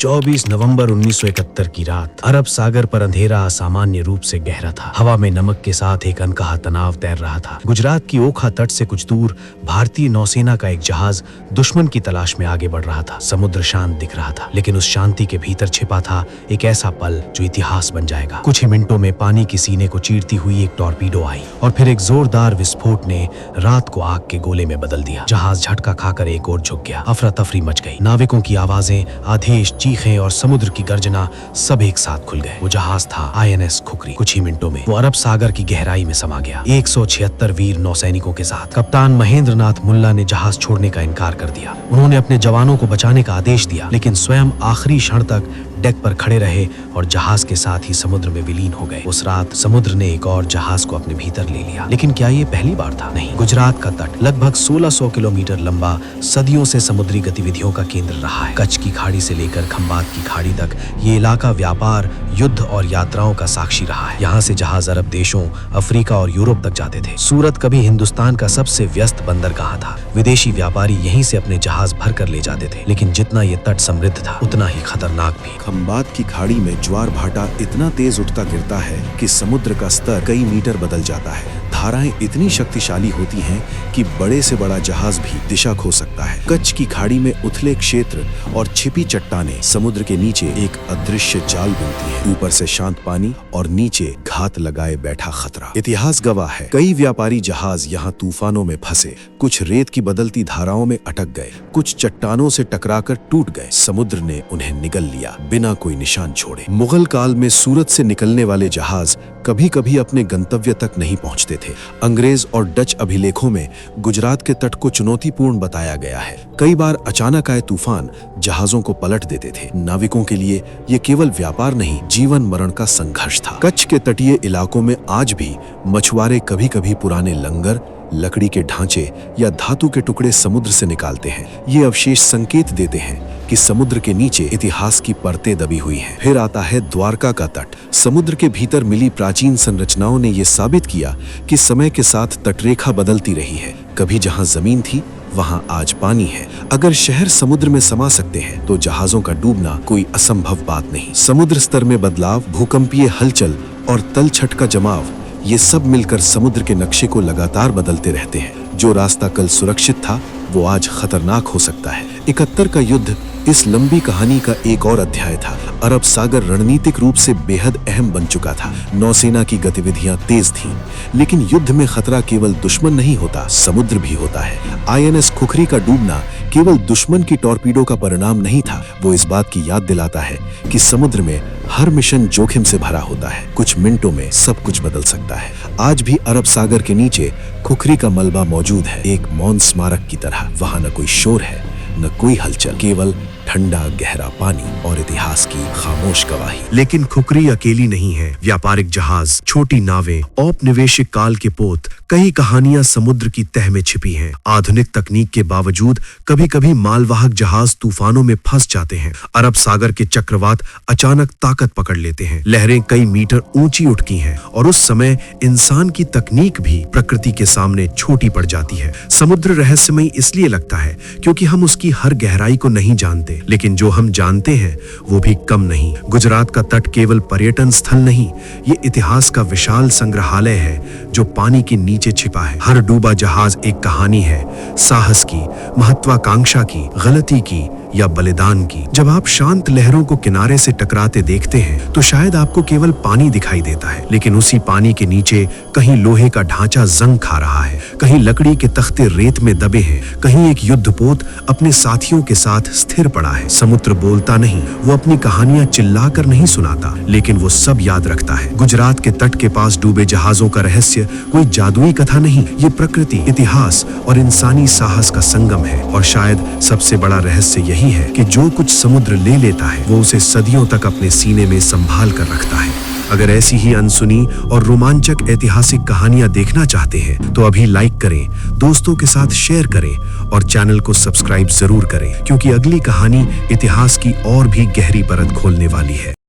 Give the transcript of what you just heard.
24 नवंबर 1971 की रात अरब सागर पर अंधेरा असामान्य रूप से गहरा था। हवा में नमक के साथ एक अनकहा तनाव तैर रहा था। गुजरात की ओखा तट से कुछ दूर भारतीय नौसेना का एक जहाज दुश्मन की तलाश में आगे बढ़ रहा था। समुद्र शांत दिख रहा था, लेकिन उस शांति के भीतर छिपा था एक ऐसा पल जो इतिहास बन जाएगा। कुछ ही मिनटों में पानी के सीने को चीरती हुई एक टॉर्पीडो आई और फिर एक जोरदार विस्फोट ने रात को आग के गोले में बदल दिया। जहाज झटका खाकर एक ओर झुक गया। अफरा तफरी मच गई। नाविकों की आवाजें, आदेश, चीखें और समुद्र की गर्जना सब एक साथ खुल गए। वो जहाज था INS खुखरी। कुछ ही मिनटों में वो अरब सागर की गहराई में समा गया। 176 वीर नौसैनिकों के साथ। कप्तान महेंद्र नाथ मुल्ला ने जहाज छोड़ने का इनकार कर दिया। उन्होंने अपने जवानों को बचाने का आदेश दिया, लेकिन स्वयं आखिरी क्षण तक डेक पर खड़े रहे और जहाज के साथ ही समुद्र में विलीन हो गए। उस रात समुद्र ने एक और जहाज को अपने भीतर ले लिया। लेकिन क्या ये पहली बार था? नहीं। गुजरात का तट लगभग 1600 किलोमीटर लंबा सदियों से समुद्री गतिविधियों का केंद्र रहा है। कच्छ की खाड़ी से लेकर खंबात की खाड़ी तक ये इलाका व्यापार, युद्ध और यात्राओं का साक्षी रहा है। यहाँ से जहाज अरब देशों, अफ्रीका और यूरोप तक जाते थे। सूरत कभी हिंदुस्तान का सबसे व्यस्त बंदरगाह था। विदेशी व्यापारी यहीं से अपने जहाज भर कर ले जाते थे। लेकिन जितना ये तट समृद्ध था, उतना ही खतरनाक भी। खंबात की खाड़ी में ज्वार भाटा इतना तेज उठता गिरता है कि समुद्र का स्तर कई मीटर बदल जाता है। धाराएं इतनी शक्तिशाली होती हैं कि बड़े से बड़ा जहाज भी दिशा खो सकता है। कच्छ की खाड़ी में उथले क्षेत्र और छिपी चट्टानें समुद्र के नीचे एक अदृश्य जाल बुनती हैं। ऊपर से शांत पानी और नीचे घात लगाए बैठा खतरा। इतिहास गवाह है, कई व्यापारी जहाज यहाँ तूफानों में फंसे, कुछ रेत की बदलती धाराओं में अटक गए, कुछ चट्टानों से टकराकर टूट गए। समुद्र ने उन्हें निगल लिया बिना कोई निशान छोड़े। मुगल काल में सूरत से निकलने वाले जहाज कभी कभी अपने गंतव्य तक नहीं पहुंचते थे। अंग्रेज और डच अभिलेखों में गुजरात के तट को चुनौतीपूर्ण बताया गया है। कई बार अचानक आए तूफान जहाजों को पलट देते थे। नाविकों के लिए ये केवल व्यापार नहीं, जीवन मरण का संघर्ष था। कच्छ के तटीय इलाकों में आज भी मछुआरे कभी कभी पुराने लंगर, लकड़ी के ढांचे या धातु के टुकड़े समुद्र से निकालते हैं। ये अवशेष संकेत देते हैं कि समुद्र के नीचे इतिहास की परतें दबी हुई हैं। फिर आता है द्वारका का तट। समुद्र के भीतर मिली प्राचीन संरचनाओं ने यह साबित किया कि समय के साथ तटरेखा बदलती रही है। कभी जहां जमीन थी, वहां आज पानी है। अगर शहर समुद्र में समा सकते हैं, तो जहाजों का डूबना कोई असंभव बात नहीं। समुद्र स्तर में बदलाव, भूकंपीय हलचल और तलछट का जमाव, ये सब मिलकर समुद्र के नक्शे को लगातार बदलते रहते हैं। जो रास्ता कल सुरक्षित था, वो आज खतरनाक हो सकता है। 71 का युद्ध इस लंबी कहानी का एक और अध्याय था। अरब सागर रणनीतिक रूप से बेहद अहम बन चुका था। नौसेना की गतिविधियां तेज थीं, लेकिन युद्ध में खतरा केवल दुश्मन नहीं होता, समुद्र भी होता है। INS खुखरी का डूबना केवल दुश्मन की टॉर्पीडो का परिणाम नहीं था, वो इस बात की याद दिलाता है कि समुद्र में हर मिशन जोखिम से भरा होता है। कुछ मिनटों में सब कुछ बदल सकता है। आज भी अरब सागर के नीचे खुखरी का मलबा मौजूद है, एक मौन स्मारक की तरह। वहां न कोई शोर है, न कोई हलचल, केवल ठंडा गहरा पानी और इतिहास की खामोश गवाही। लेकिन खुखरी अकेली नहीं है। व्यापारिक जहाज, छोटी नावें, औपनिवेशिक काल के पोत, कई कहानियां समुद्र की तह में छिपी हैं। आधुनिक तकनीक के बावजूद कभी कभी मालवाहक जहाज तूफानों में फंस जाते हैं। अरब सागर के चक्रवात अचानक ताकत पकड़ लेते हैं। लहरें कई मीटर ऊंची उठती हैं और उस समय इंसान की तकनीक भी प्रकृति के सामने छोटी पड़ जाती है। समुद्र रहस्यमयी इसलिए लगता है क्योंकि हम उसकी हर गहराई को नहीं जानते, लेकिन जो हम जानते हैं वो भी कम नहीं। गुजरात का तट केवल पर्यटन स्थल नहीं, ये इतिहास का विशाल संग्रहालय है जो पानी के नीचे छिपा है। हर डूबा जहाज एक कहानी है, साहस की, महत्वाकांक्षा की, गलती की या बलिदान की। जब आप शांत लहरों को किनारे से टकराते देखते हैं, तो शायद आपको केवल पानी दिखाई देता है, लेकिन उसी पानी के नीचे कहीं लोहे का ढांचा जंग खा रहा है, कहीं लकड़ी के तख्ते रेत में दबे हैं, कहीं एक युद्धपोत अपने साथियों के साथ स्थिर पड़ा है। समुद्र बोलता नहीं, वो अपनी कहानियां चिल्लाकर नहीं सुनाता, लेकिन वो सब याद रखता है। गुजरात के तट के पास डूबे जहाजों का रहस्य कोई जादुई कथा नहीं, ये प्रकृति, इतिहास और इंसानी साहस का संगम है। और शायद सबसे बड़ा रहस्य यही है कि जो कुछ समुद्र ले लेता है, वो उसे सदियों तक अपने सीने में संभाल कर रखता है। अगर ऐसी ही अनसुनी और रोमांचक ऐतिहासिक कहानियां देखना चाहते हैं, तो अभी लाइक करें, दोस्तों के साथ शेयर करें और चैनल को सब्सक्राइब जरूर करें, क्योंकि अगली कहानी इतिहास की और भी गहरी परत खोलने वाली है।